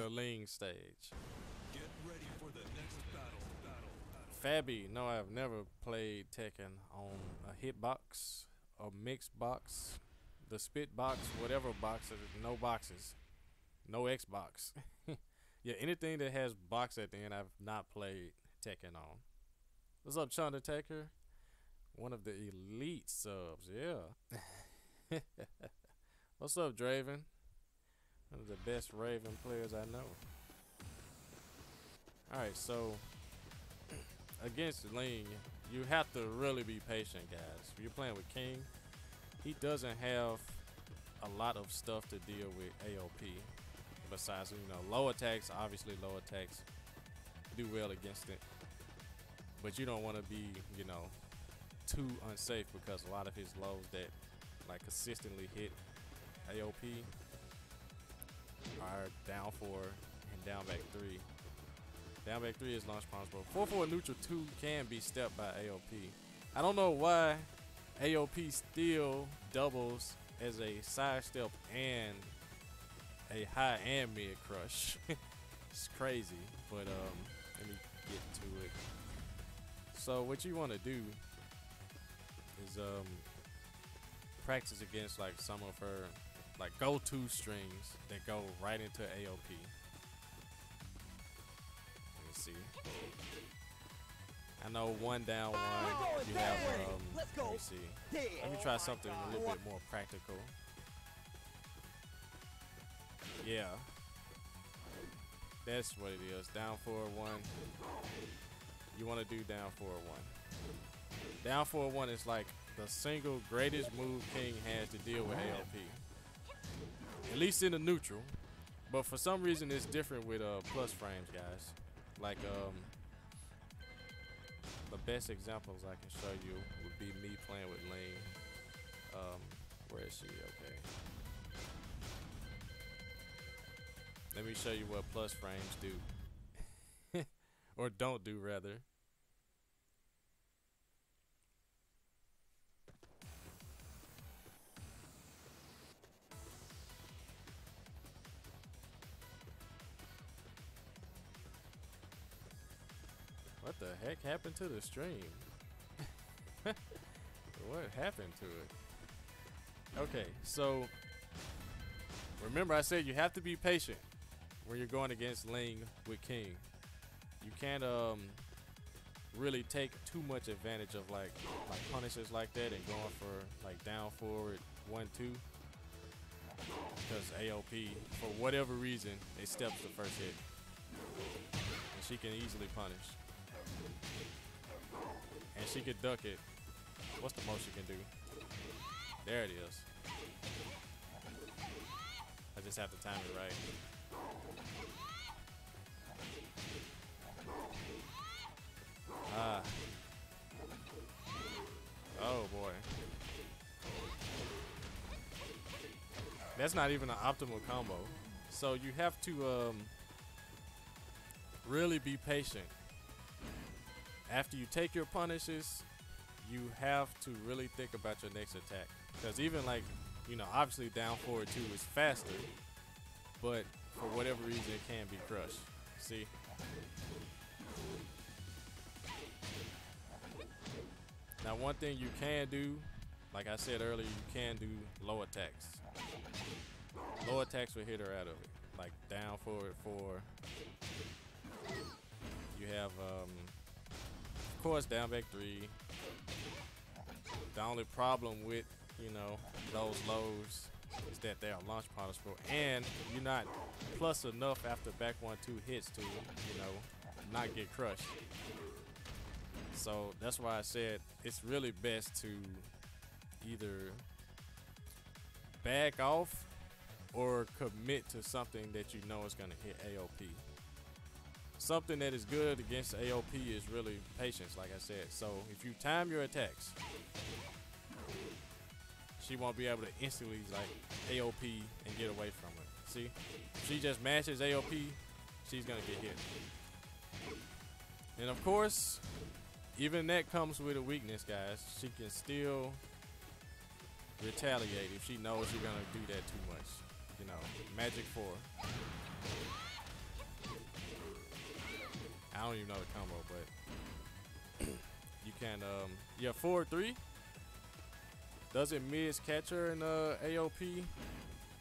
the Ling stage. Get ready for the next battle. Fabi, no, I've never played Tekken on a hitbox, a mixed box, the spit box, whatever box, no boxes, no Xbox. Yeah, anything that has box at the end, I've not played Tekken on. What's up, Chundertaker? One of the elite subs, yeah. What's up, Draven? One of the best Raven players I know. Alright, so against Ling, you have to really be patient, guys. If you're playing with King, he doesn't have a lot of stuff to deal with AOP. Besides, you know, low attacks, obviously low attacks do well against it. But you don't want to be, you know, too unsafe because a lot of his lows that like consistently hit AOP are down 4 and down back 3. Down back 3 is launch possible. 4-4 neutral 2 can be stepped by AOP. I don't know why AOP still doubles as a side step and a high and mid crush. It's crazy, but let me get to it. So what you want to do is practice against like some of her like go-to strings that go right into AOP. Let me see. I know one down one. You have let me see. Let me try something a little bit more practical. Yeah. That's what it is. Down 4-1. You want to do down 4-1. Down 4-1 is like the single greatest move King has to deal with AOP. At least in the neutral. But for some reason it's different with plus frames, guys. Like the best examples I can show you would be me playing with Ling. Where is she? Okay. Let me show you what plus frames do. Or don't do, rather. What the heck happened to the stream? What happened to it? Okay, so remember I said you have to be patient when you're going against Ling with King. You can't really take too much advantage of like punishes like that and going for like down forward 1-2 because AOP for whatever reason it steps the first hit and she can easily punish and she could duck it. What's the most she can do? There it is. I just have to time it right. Ah. Oh boy. That's not even an optimal combo. So you have to really be patient. After you take your punishes, you have to really think about your next attack. Because even like, you know, obviously down forward 2 is faster, but for whatever reason it can be crushed. See? Now one thing you can do, like I said earlier, you can do low attacks. Low attacks will hit her out of it. Like down forward 4. You have of course down back 3. The only problem with, you know, those lows is that they are launch punishable and you're not plus enough after back 1-2 hits to, you know, not get crushed. So that's why I said it's really best to either back off or commit to something that you know is going to hit AOP. Something that is good against AOP is really patience, like I said. So if you time your attacks, she won't be able to instantly like AOP and get away from it. See? If she just matches AOP, she's going to get hit. And of course, even that comes with a weakness, guys. She can still retaliate if she knows you're gonna do that too much. You know, Magic 4. don't even know the combo, but you can yeah, forward 3. Doesn't miss catch her in AOP?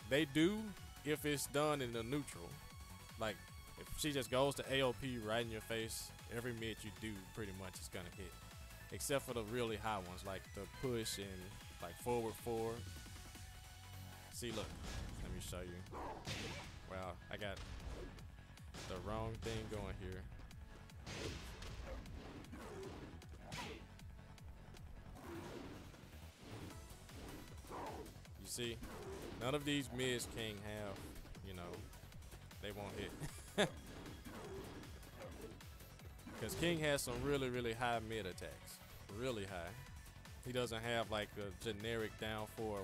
They do if it's done in the neutral. Like if she just goes to AOP right in your face, every mid you do pretty much is gonna hit. Except for the really high ones like the push and like forward 4. See, look, let me show you. Wow, I got the wrong thing going here. You see, none of these mids King have, you know, they won't hit. Because King has some really, really high mid attacks. Really high. He doesn't have like a generic down 4-1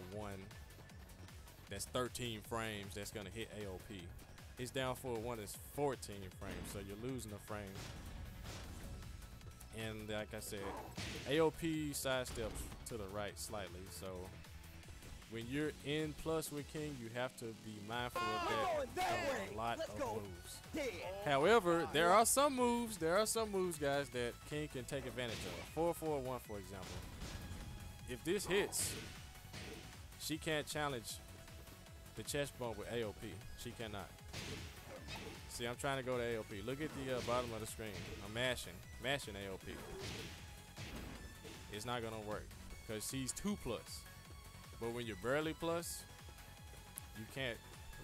that's 13 frames that's going to hit AOP. His down 4-1 is 14 frames, so you're losing a frame. And like I said, AOP sidesteps to the right slightly, so when you're in plus with King, you have to be mindful of that from a lot of moves. However, there are some moves, guys, that King can take advantage of. 4-4-1, for example. If this hits, she can't challenge the chest bump with AOP. She cannot. See, I'm trying to go to AOP. Look at the bottom of the screen. I'm mashing AOP. It's not gonna work because she's 2+. But when you're barely plus, you can't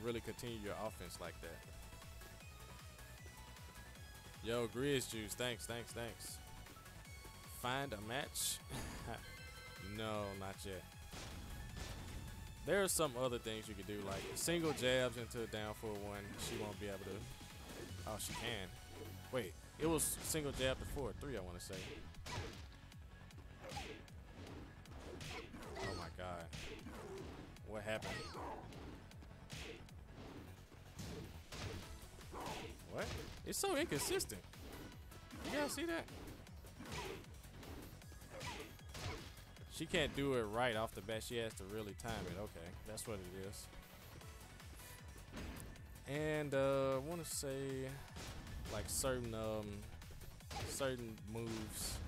really continue your offense like that. Yo, Grizz Juice, thanks. Find a match? No, not yet. There are some other things you could do, like single jabs into a down 4-1. She won't be able to. Oh, she can. Wait, it was single jab to 4-3, I want to say. Oh my God. What happened? What? It's so inconsistent. You guys see that? She can't do it right off the bat. She has to really time it. Okay, that's what it is. And I want to say, like certain moves,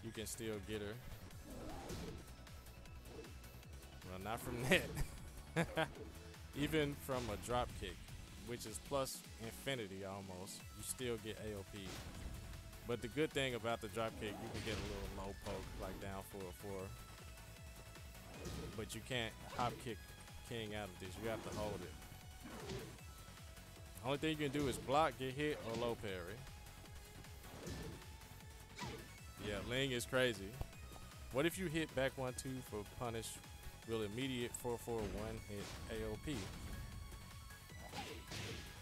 you can still get her. Well, not from that. Even from a drop kick, which is plus infinity almost, you still get AOP. But the good thing about the drop kick, you can get a little low poke, like down 4-4. But you can't hop kick King out of this. You have to hold it. Only thing you can do is block, get hit, or low parry. Yeah, Ling is crazy. What if you hit back 1-2 for punish, real immediate 4-4-1 hit AOP?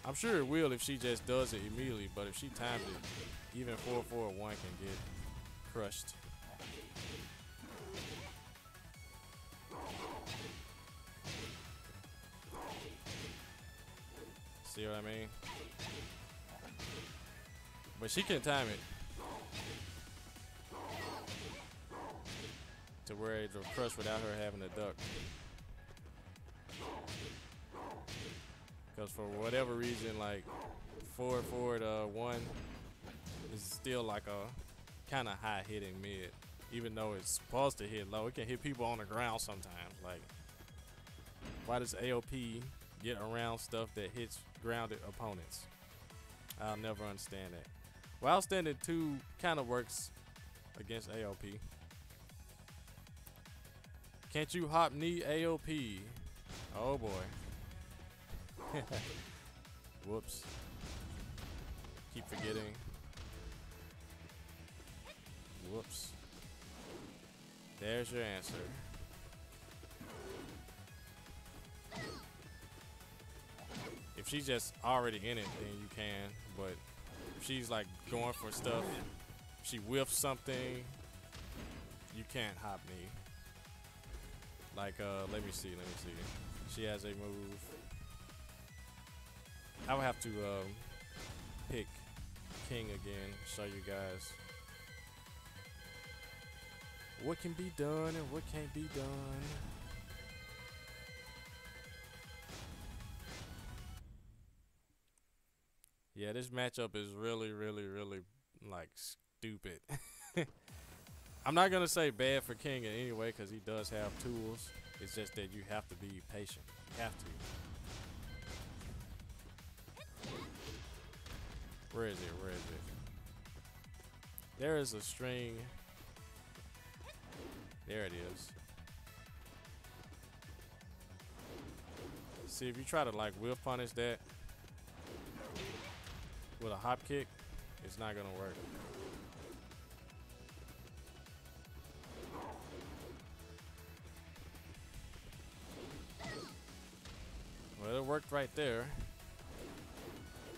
I'm sure it will if she just does it immediately, but if she times it, even 4-4-1 can get crushed. See what I mean? But she can time it to where it'll crush without her having to duck. Because for whatever reason, like 4-4-1 is still like a kind of high hitting mid. Even though it's supposed to hit low, it can hit people on the ground sometimes. Like, why does AOP get around stuff that hits grounded opponents? I'll never understand that. While standing 2 kind of works against AOP. Can't you hop knee AOP? Oh boy. Whoops. Keep forgetting. Whoops. There's your answer. If she's just already in it, then you can. But if she's like going for stuff, she whiffs something, you can't hop knee. Like, let me see. She has a move. I would have to pick King again, show you guys what can be done and what can't be done. Yeah, this matchup is really, really, really like stupid. I'm not gonna say bad for King in any way because he does have tools. It's just that you have to be patient. You have to. Where is it? Where is it? There is a string. There it is. See, if you try to like whiff punish that with a hop kick, it's not gonna work. Well, it worked right there.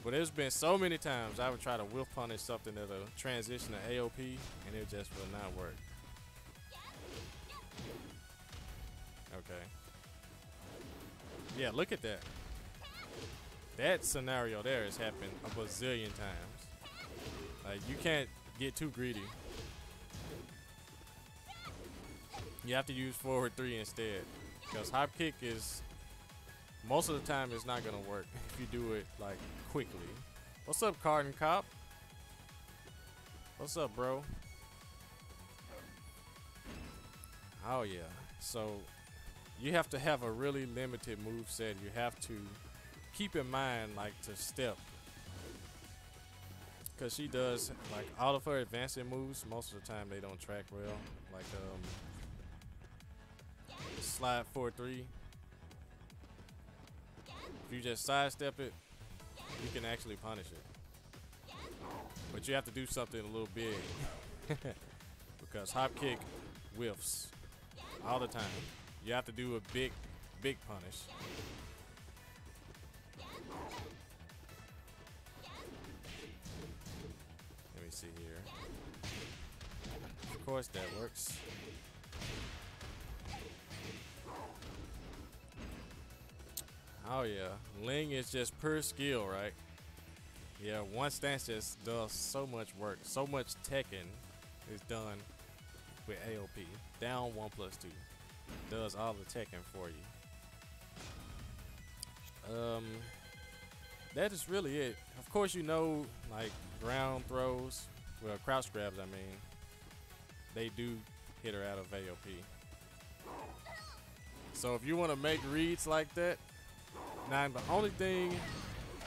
But there's been so many times I would try to whiff punish something that'll transition to AOP and it just will not work. Okay. Yeah, look at that. That scenario there has happened a bazillion times. Like, you can't get too greedy. You have to use forward 3 instead. Because hop kick is, most of the time, it's not going to work if you do it, like, quickly. What's up, Carden Cop? What's up, bro? Oh, yeah. So, you have to have a really limited move set. You have to keep in mind, like, to step. Because she does, like, all of her advancing moves, most of the time they don't track well. Like, slide 4-3. If you just sidestep it, you can actually punish it. But you have to do something a little big. Because hop kick whiffs all the time. You have to do a big punish. Let me see here. Of course that works. Oh yeah, Ling is just pure skill, right? Yeah, one stance just does so much work. So much Tekken is done with AOP. Down 1+2. Does all the Tekken for you. That is really it. Of course, you know, like ground throws, well, crouch grabs, I mean, they do hit her out of AOP. So if you want to make reads like that, now the only thing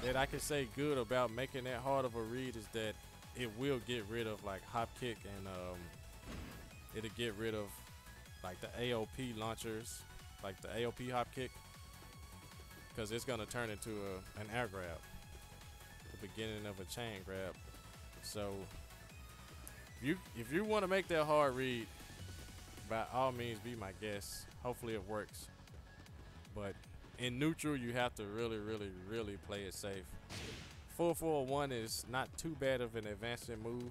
that I can say good about making that hard of a read is that it will get rid of like hop kick and it'll get rid of like the AOP launchers, like the AOP hop kick, because it's gonna turn into an air grab, the beginning of a chain grab. So if you want to make that hard read, by all means be my guest. Hopefully it works. But in neutral, you have to really, really, really play it safe. 4-4-1 is not too bad of an advancing move,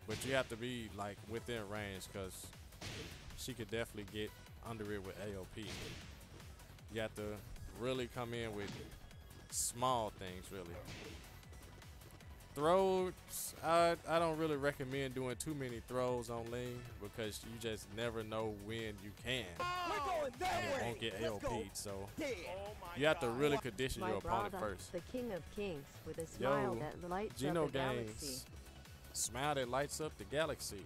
but you have to be like within range because she could definitely get under it with AOP. You have to really come in with small things, really. Throws, I don't really recommend doing too many throws on Ling because you just never know when you can. And it won't get AOP'd, so you have to really condition your opponent first. The king of kings with a smile that lights Gino up the galaxy. Games. Smile that lights up the galaxy.